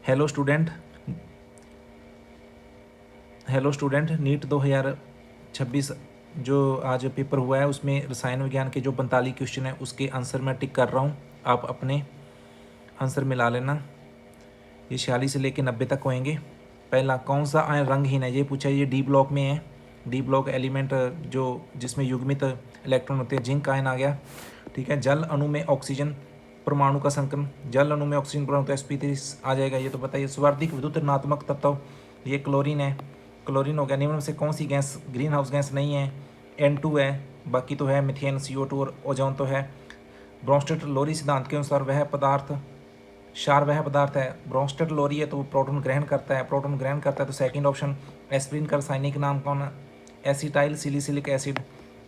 Hello student NEET 2026 जो आज paper हुआ है उसमें रसायन विज्ञान के जो 45 क्वेश्चन है उसके आंसर मैं टिक कर रहा हूँ। आप अपने आंसर मिला लेना। ये 46 से लेकर 90 तक होएंगे। पहला, कौन सा आयन रंगहीन है, ये पूछा। ये डी ब्लॉक में है। डी ब्लॉक एलिमेंट जो जिसमें युग्मित इलेक्ट्रॉन होते हैं, जिंक आयन आ गया। ठीक है। जल अणु में ऑक्सीजन परमाणु का संकलन, जल अणु में ऑक्सीजन परमाणु तो sp3 आ जाएगा, ये तो बताइए। स्वार्थिक विद्युत ऋणात्मक तत्व, ये क्लोरीन है, क्लोरीन हो गया। निम्न में से कौन सी गैस ग्रीन हाउस गैस नहीं है? N2 है, बाकी तो है मिथेन, CO2 और ओजोन तो है। ब्रोंस्टेड लोरी सिद्धांत के अनुसार वह पदार्थ क्षार वह पदार्थ है। ब्रोंस्टेड लोरी है तो वो प्रोटॉन ग्रहण करता है, प्रोटॉन ग्रहण करता है तो सेकंड ऑप्शन। एस्प्रिन का रासायनिक नाम कौन है? एसिटाइल सिलिसिलिक एसिड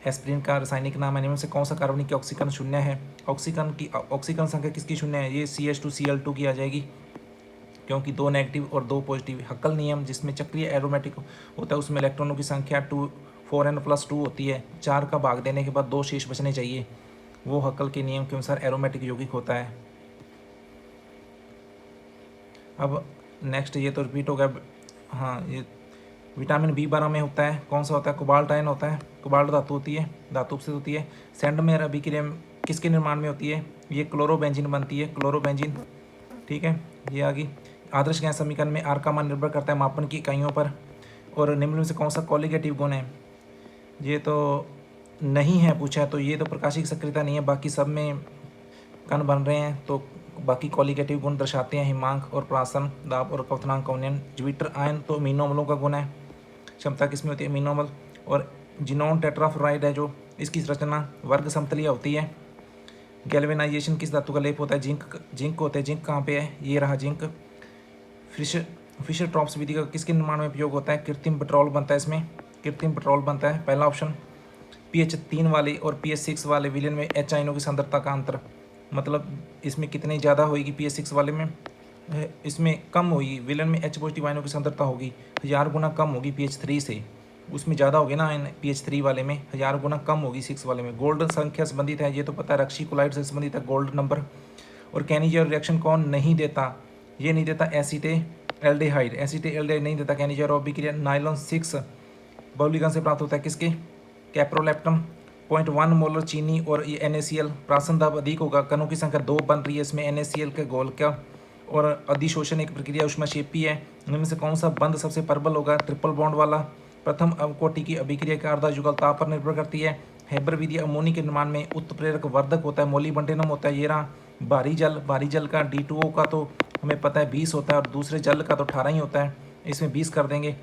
एस्प्रिन का रासायनिक नाम है। निम्न से कौन सा कार्बनिक की ऑक्सीकरण शून्य है? ऑक्सीकरण संख्या किसकी शून्य है? ये CH2Cl2 की आ जाएगी, क्योंकि 2 नेगेटिव और 2 पॉजिटिव। हक्कल नियम, जिसमें चक्रीय एरोमेटिक होता है उसमें इलेक्ट्रॉनों की संख्या 4n+2 होती है। 4 का भाग देने के बाद 2 शेष बचने चाहिए, वो हक्कल के नियम के अनुसार एरोमेटिक यौगिक होता है। अब नेक्स्ट, ये तो रिपीट हो गया। हाँ, ये विटामिन B12 में होता है, कौन सा होता है? कोबाल्ट आयन होता है। कोबाल्ट धातु होती है, धातु उपस्थित होती है। सेंडमेयर अभिक्रिया किसके निर्माण में होती है? ये क्लोरोबेंजीन बनती है, क्लोरोबेंजीन। ठीक है, ये आ गई। आदर्श गैस समीकरण में R का मान निर्भर करता है मापन की इकाइयों पर। और निम्न में से कौन सा कॉलिगेटिव गुण है? ये तो नहीं है पूछा है, तो ये तो प्रकाशिक सक्रियता नहीं है, बाकी सब में कण बन रहे हैं, तो बाकी कॉलिगेटिव गुण दर्शाते हैं हिमांक और प्रासन, दाब और क्वथनांक का उन्नयन। ज्विटर आयन तो अमीनो अम्लों का गुण है, क्षमता किसमें होती है? अमीनो अम्ल। और जिनोन टेट्राफ्लोराइड है जो, इसकी रचना वर्ग समतलीय होती है। गैल्वेनाइजेशन किस धातु का लेप होता है? जिंक होते हैं। जिंक कहाँ पे है? ये रहा जिंक। फिशर ट्रॉप्स विधि का किसके निर्माण में उपयोग होता है? कृत्रिम पेट्रोल बनता है इसमें, कृत्रिम पेट्रोल बनता है, पहला ऑप्शन। pH 3 वाले और pH 6 वाले विलयन में H आयनों की सांद्रता का अंतर, मतलब इसमें कितनी ज़्यादा होगी? pH 6 वाले में इसमें कम होगी, विलयन में H पॉजिटिव आयनों की सांद्रता होगी 1000 गुना कम होगी pH 3 से। उसमें ज़्यादा होगी ना आयन, pH 3 वाले में 1000 गुना कम होगी 6 वाले में। गोल्ड संख्या संबंधित है, ये तो पता है, रक्शीकोलाइड से संबंधित है गोल्ड नंबर। और कैनिजर रिएक्शन कौन नहीं देता? ये नहीं देता एसीटेल्डिहाइड, एसीटेल्डिहाइड नहीं देता कैनिजर। और अभिक्रिया नाइलॉन 6 बहुलीकरण से प्राप्त होता है किसके? कैप्रोलेप्टम। 0.1 मोलर चीनी और ये NaCl, प्राशन दाब अधिक होगा, कणों की संख्या 2 बन रही है इसमें NaCl के गोल का। और अधिशोषण एक प्रक्रिया ऊष्माक्षेपी है। इनमें से कौन सा बंध सबसे प्रबल होगा? ट्रिपल बॉन्ड वाला। प्रथम कोटि की अभिक्रिया का अर्धा युगल ताप पर निर्भर करती है। हेबर विधि अमोनी के निर्माण में उत्प्रेरक वर्धक होता है, मोलिबेंटेनम होता है। ये रहा भारी जल का D2O का तो हमें पता है 20 होता है, और दूसरे जल का तो 18 ही होता है, इसमें 20 कर देंगे।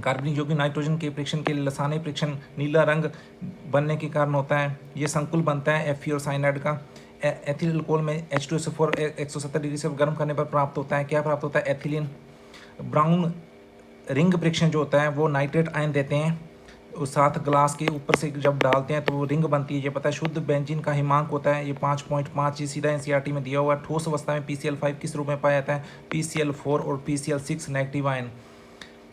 कार्बनिक यौगिक नाइट्रोजन के परीक्षण के लिए लसानी परीक्षण नीला रंग बनने के कारण होता है। ये संकुल बनता है Fe और साइनाइड का। एथिल अल्कोहल में H2SO4 170 डिग्री से गर्म करने पर प्राप्त होता है, क्या प्राप्त होता है? एथिलीन। ब्राउन रिंग परीक्षण जो होता है वो नाइट्रेट आयन देते हैं, उस साथ ग्लास के ऊपर से जब डालते हैं तो वो रिंग बनती है, ये पता है। शुद्ध बेंजीन का हिमांक होता है ये 5.5, ये सीधा NCERT में दिया हुआ है। ठोस अवस्था में PCl5 किस रूप में पाया जाता है? PCl4 और PCl6 नेगेटिव आयन।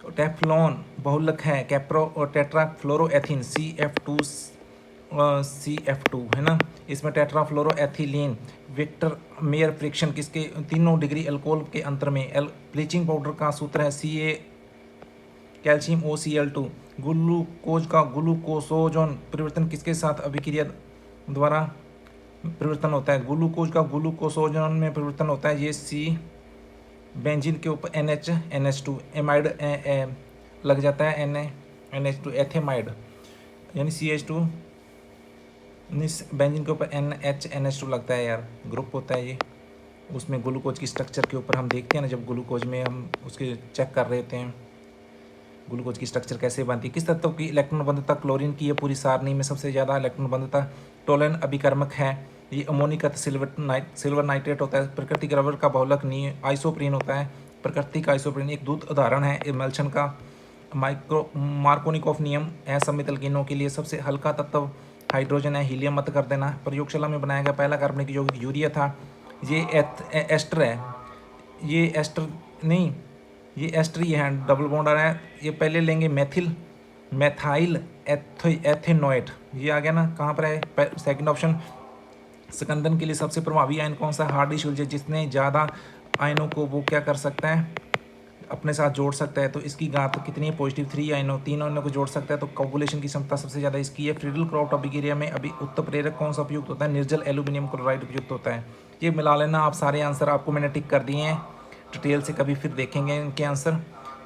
टेफ्लॉन बहुलक है, कैप्रो और टेट्राफ्लोरोएथीन CF2 है ना, इसमें टेट्राफ्लोरोएथिलीन। विक्टर मेयर फ्रिक्शन किसके? तीनों डिग्री अल्कोहल के अंतर में। ब्लीचिंग पाउडर का सूत्र है Ca कैल्शियम OCl2। ग्लूकोज का ग्लूकोसोजोन परिवर्तन किसके साथ अभिक्रिया द्वारा परिवर्तन होता है? ग्लूकोज का ग्लूकोसोजोन में परिवर्तन होता है, ये C बेंजीन के ऊपर NH2 एमाइड लग जाता है, NH2 एथेमाइड, यानी CH2 बेंजीन के ऊपर NH2 लगता है यार, ग्रुप होता है ये। उसमें ग्लूकोज की स्ट्रक्चर के ऊपर हम देखते हैं ना, जब ग्लूकोज में हम उसके चेक कर रहे होते हैं ग्लूकोज की स्ट्रक्चर कैसे बनती है। किस तत्व की इलेक्ट्रॉन बंधुता क्लोरीन की है पूरी सारणी में सबसे ज़्यादा इलेक्ट्रॉन बंधुता? टोलन अभिकर्मक है, ये अमोनिक सिल्वर नाइट्रेट होता है। प्राकृतिक रबर का बहुलक नहीं, आइसोप्रीन होता है, प्राकृतिक आइसोप्रीन। एक दूध उदाहरण है इमल्शन का। मार्कोनिकॉफ नियम असममित एल्कीनों के लिए सबसे हल्का तत्व हाइड्रोजन है, हीलियम मत कर देना। प्रयोगशाला में बनाया गया पहला कार्बनिक यौगिक यूरिया था। ये एस्टर है, ये एस्टर नहीं, ये एस्टर ही है, डबल बॉन्ड आ रहा है। ये पहले लेंगे मैथाइल एथेनोएट, ये आ गया ना, कहाँ पर है? Second option. स्कंदन के लिए सबसे प्रभावी आयन कौन सा? हार्डी शुल्ज, जिसने ज़्यादा आयनों को वो क्या कर सकता है, अपने साथ जोड़ सकता है। तो इसकी घात कितनी है, पॉजिटिव 3 आयनों, 3 आयनों को जोड़ सकता है। तो कोगुलेशन की क्षमता सबसे ज़्यादा इसकी है। फ्रीडल क्रॉफ्ट अभिक्रिया में अभी उत्तर प्रेरक कौन सा उपयुक्त होता है, निर्जल एल्यूमिनियम क्लोराइड उपयुक्त होता है। ये मिला लेना आप, सारे आंसर आपको मैंने टिक कर दिए हैं। डिटेल से कभी फिर देखेंगे इनके आंसर।